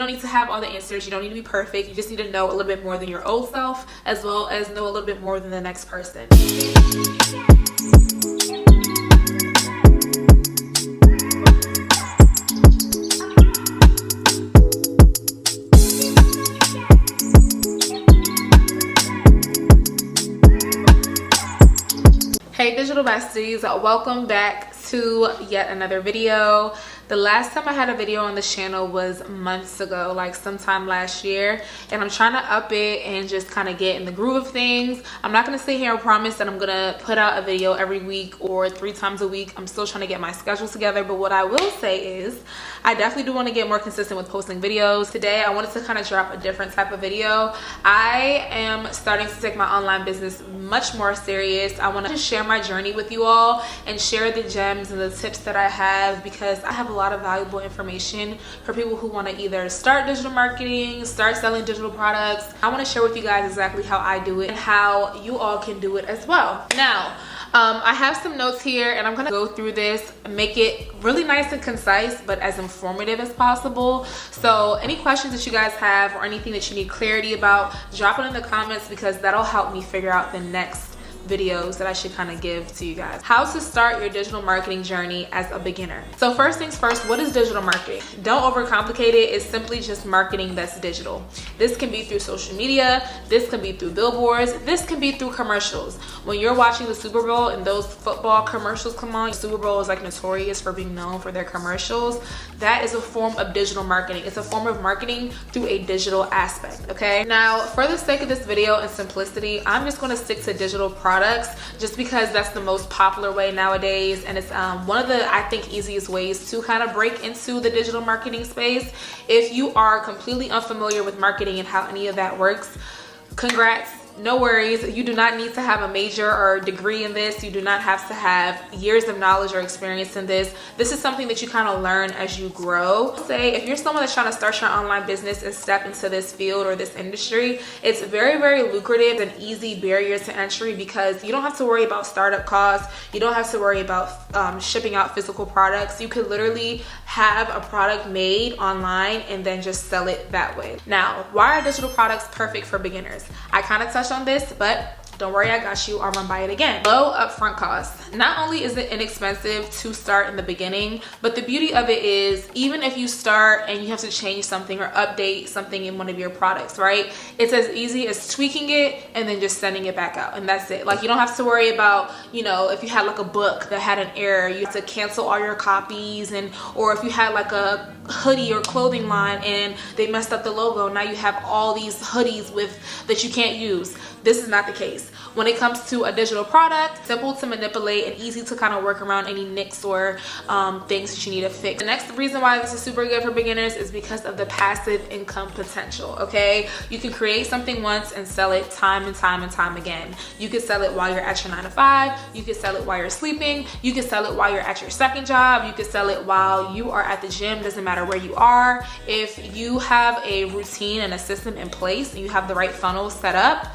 You don't need to have all the answers. You don't need to be perfect. You just need to know a little bit more than your old self, as well as know a little bit more than the next person. Hey digital besties, welcome back to yet another video. The last time I had a video on this channel was months ago, like sometime last year, and I'm trying to up it and just kind of get in the groove of things. I'm not going to sit here and promise that I'm going to put out a video every week or 3 times a week. I'm still trying to get my schedule together, but what I will say is I definitely do want to get more consistent with posting videos. Today I wanted to kind of drop a different type of video. I am starting to take my online business much more serious. I want to share my journey with you all and share the gems and the tips that I have, because I have a lot of valuable information for people who want to either start digital marketing, start selling digital products. I want to share with you guys exactly how I do it and how you all can do it as well. Now, I have some notes here and I'm gonna go through this, make it really nice and concise, but as informative as possible. So any questions that you guys have or anything that you need clarity about, drop it in the comments, because that'll help me figure out the next videos that I should kind of give to you guys. How to start your digital marketing journey as a beginner. So first things first, what is digital marketing? Don't overcomplicate it. It's simply just marketing that's digital. This can be through social media, this can be through billboards, this can be through commercials. When you're watching the Super Bowl and those football commercials come on, the Super Bowl is like notorious for being known for their commercials. That is a form of digital marketing. It's a form of marketing through a digital aspect, okay? Now, for the sake of this video and simplicity, I'm just gonna stick to digital products just because that's the most popular way nowadays, and it's one of the, I think, easiest ways to kind of break into the digital marketing space. If you are completely unfamiliar with marketing and how any of that works, congrats. No worries. You do not need to have a major or degree in this. You do not have to have years of knowledge or experience in this. This is something that you kind of learn as you grow. Say if you're someone that's trying to start your online business and step into this field or this industry, it's very, very lucrative and easy barrier to entry, because you don't have to worry about startup costs. You don't have to worry about shipping out physical products. You could literally have a product made online and then just sell it that way. Now, why are digital products perfect for beginners? I kind of touched on this, but don't worry, I got you. I'll run by it again. Low upfront costs. Not only is it inexpensive to start in the beginning, but the beauty of it is even if you start and you have to change something or update something in one of your products, right? It's as easy as tweaking it and then just sending it back out, and that's it. Like, you don't have to worry about, you know, if you had like a book that had an error, you have to cancel all your copies, and or if you had like a hoodie or clothing line and they messed up the logo, now you have all these hoodies with that you can't use. This is not the case. When it comes to a digital product, simple to manipulate and easy to kind of work around any nicks or things that you need to fix. The next reason why this is super good for beginners is because of the passive income potential, okay? You can create something once and sell it time and time and time again. You can sell it while you're at your 9 to 5. You can sell it while you're sleeping. You can sell it while you're at your second job. You can sell it while you are at the gym. Doesn't matter where you are. If you have a routine and a system in place and you have the right funnel set up,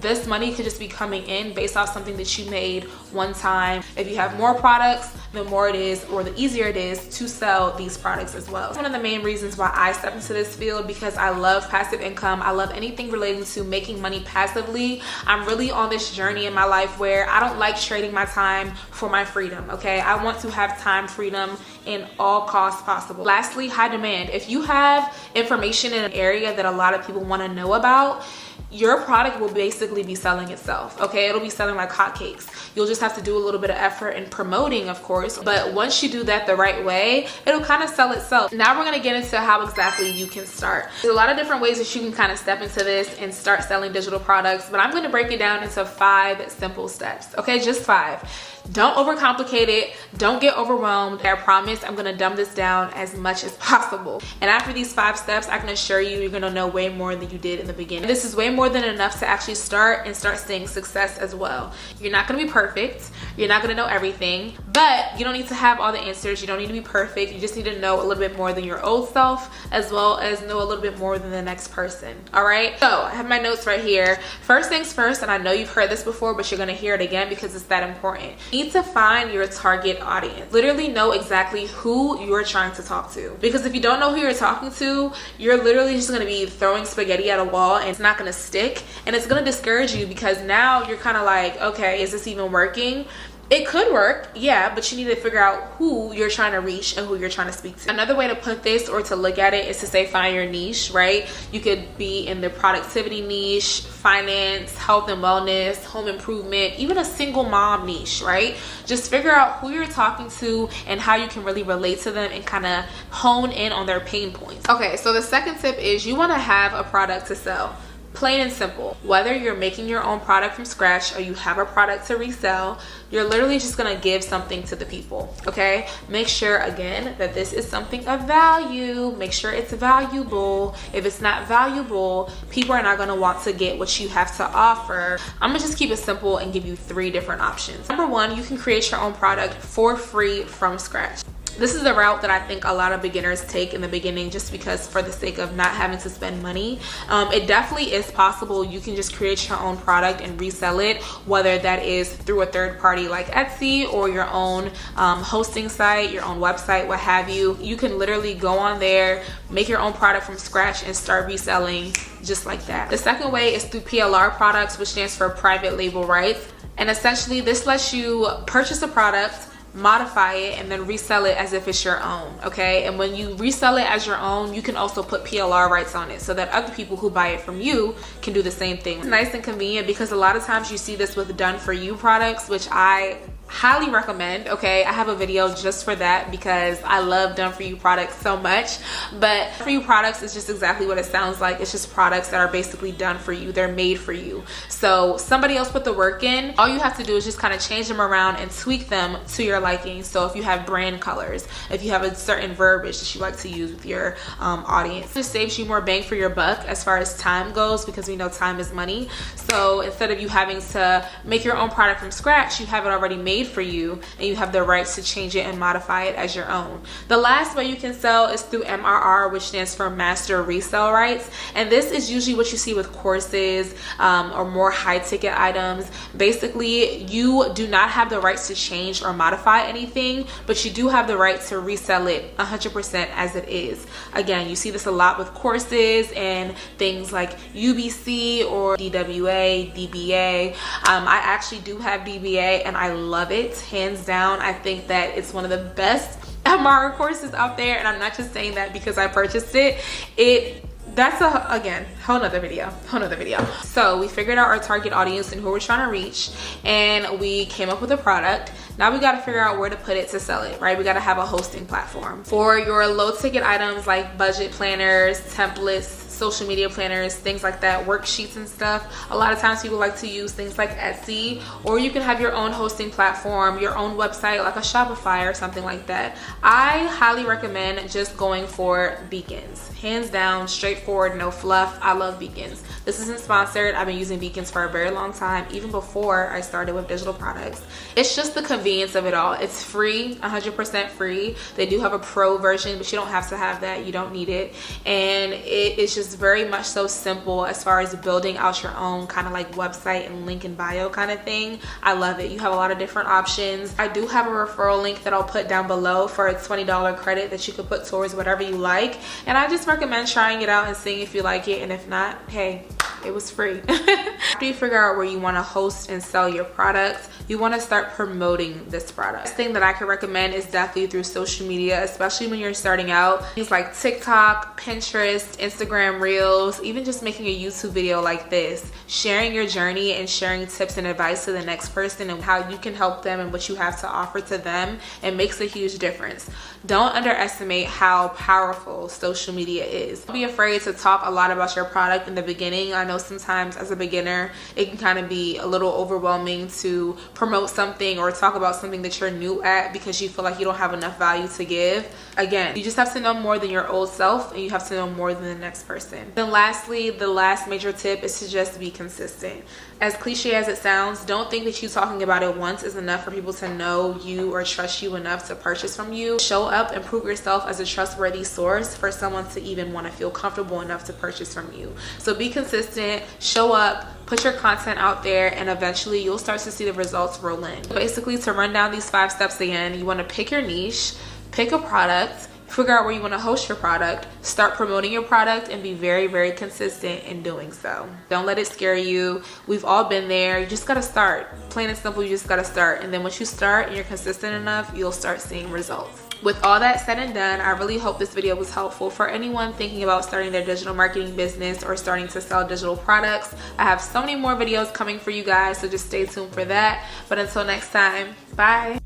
this money could just be coming in based off something that you made one time. If you have more products, the more it is, or the easier it is to sell these products as well. It's one of the main reasons why I stepped into this field, because I love passive income. I love anything relating to making money passively. I'm really on this journey in my life where I don't like trading my time for my freedom, okay? I want to have time freedom in all costs possible. Lastly, high demand. If you have information in an area that a lot of people want to know about, your product will basically be selling itself, okay? It'll be selling like hotcakes. You'll just have to do a little bit of effort in promoting, of course, but once you do that the right way, it'll kind of sell itself. Now we're gonna get into how exactly you can start. There's a lot of different ways that you can kind of step into this and start selling digital products, but I'm gonna break it down into 5 simple steps, okay? Just 5. Don't overcomplicate it. Don't get overwhelmed. I promise I'm gonna dumb this down as much as possible. And after these 5 steps, I can assure you, you're gonna know way more than you did in the beginning. This is way more than enough to actually start and start seeing success as well. You're not gonna be perfect. You're not gonna know everything, but you don't need to have all the answers. You don't need to be perfect. You just need to know a little bit more than your old self, as well as know a little bit more than the next person. All right, so I have my notes right here. First things first, and I know you've heard this before, but you're gonna hear it again because it's that important. You need to find your target audience. Literally know exactly who you're trying to talk to. Because if you don't know who you're talking to, you're literally just gonna be throwing spaghetti at a wall and it's not gonna stick. And it's gonna discourage you because now you're kind of like, okay, is this even working? It could work, yeah, but you need to figure out who you're trying to reach and who you're trying to speak to. Another way to put this or to look at it is to say find your niche, right? You could be in the productivity niche, finance, health and wellness, home improvement, even a single mom niche, right? Just figure out who you're talking to and how you can really relate to them and kind of hone in on their pain points. Okay, so the second tip is you want to have a product to sell. Plain and simple. Whether you're making your own product from scratch or you have a product to resell, you're literally just gonna give something to the people, okay? Make sure, again, that this is something of value. Make sure it's valuable. If it's not valuable, people are not gonna want to get what you have to offer. I'm gonna just keep it simple and give you 3 different options. Number 1, you can create your own product for free from scratch. This is a route that I think a lot of beginners take in the beginning just because for the sake of not having to spend money. It definitely is possible. You can just create your own product and resell it, whether that is through a third party like Etsy or your own hosting site, your own website, what have you. You can literally go on there, make your own product from scratch and start reselling just like that. The second way is through PLR products, which stands for private label rights. And essentially this lets you purchase a product, modify it, and then resell it as if it's your own, okay? And when you resell it as your own, you can also put PLR rights on it so that other people who buy it from you can do the same thing. It's nice and convenient because a lot of times you see this with done for you products, which I highly recommend, okay? I have a video just for that because I love done for you products so much. But for you products is just exactly what it sounds like. It's just products that are basically done for you. They're made for you. So somebody else put the work in. All you have to do is just kind of change them around and tweak them to your liking. So if you have brand colors, if you have a certain verbiage that you like to use with your audience, it saves you more bang for your buck as far as time goes because we know time is money. So instead of you having to make your own product from scratch, you have it already made for you and you have the rights to change it and modify it as your own. The last way you can sell is through MRR, which stands for master resale rights. And this is usually what you see with courses or more high ticket items. Basically, you do not have the rights to change or modify anything, but you do have the right to resell it 100% as it is. Again, you see this a lot with courses and things like UBC or DWA, DBA. I actually do have DBA and I love it, hands down. I think that it's one of the best MRR courses out there, and I'm not just saying that because I purchased it. That's again whole nother video. So we figured out our target audience and who we're trying to reach, and we came up with a product. Now we got to figure out where to put it to sell it, right? We got to have a hosting platform for your low ticket items like budget planners, templates, social media planners, things like that, worksheets and stuff. A lot of times people like to use things like Etsy, or you can have your own hosting platform, your own website like a Shopify or something like that. I highly recommend just going for Beacons. Hands down, straightforward, no fluff. I love Beacons. This isn't sponsored. I've been using Beacons for a very long time, even before I started with digital products. It's just the convenience of it all. It's free, 100% free. They do have a pro version, but you don't have to have that. You don't need it. And it is just very much so simple as far as building out your own kind of like website and link in bio kind of thing. I love it. You have a lot of different options. I do have a referral link that I'll put down below for a $20 credit that you could put towards whatever you like. And I just recommend trying it out and seeing if you like it. And if not, hey, it was free. After you figure out where you want to host and sell your products, you want to start promoting this product. The thing that I can recommend is definitely through social media, especially when you're starting out. Things like TikTok, Pinterest, Instagram Reels, even just making a YouTube video like this, sharing your journey and sharing tips and advice to the next person and how you can help them and what you have to offer to them. It makes a huge difference. Don't underestimate how powerful social media is. Don't be afraid to talk a lot about your product in the beginning. I know sometimes as a beginner, it can kind of be a little overwhelming to promote something or talk about something that you're new at because you feel like you don't have enough value to give. Again, you just have to know more than your old self, and you have to know more than the next person. Then lastly, the last major tip is to just be consistent. As cliche as it sounds, don't think that you talking about it once is enough for people to know you or trust you enough to purchase from you. Show up and prove yourself as a trustworthy source for someone to even want to feel comfortable enough to purchase from you. So be consistent consistent, show up, put your content out there, and eventually you'll start to see the results roll in. Basically, to run down these 5 steps again, you want to pick your niche, pick a product, figure out where you want to host your product, start promoting your product, and be very, very consistent in doing so. Don't let it scare you. We've all been there. You just got to start. Plain and simple, you just got to start. And then once you start and you're consistent enough, you'll start seeing results. With all that said and done, I really hope this video was helpful for anyone thinking about starting their digital marketing business or starting to sell digital products. I have so many more videos coming for you guys, so just stay tuned for that. But until next time, bye.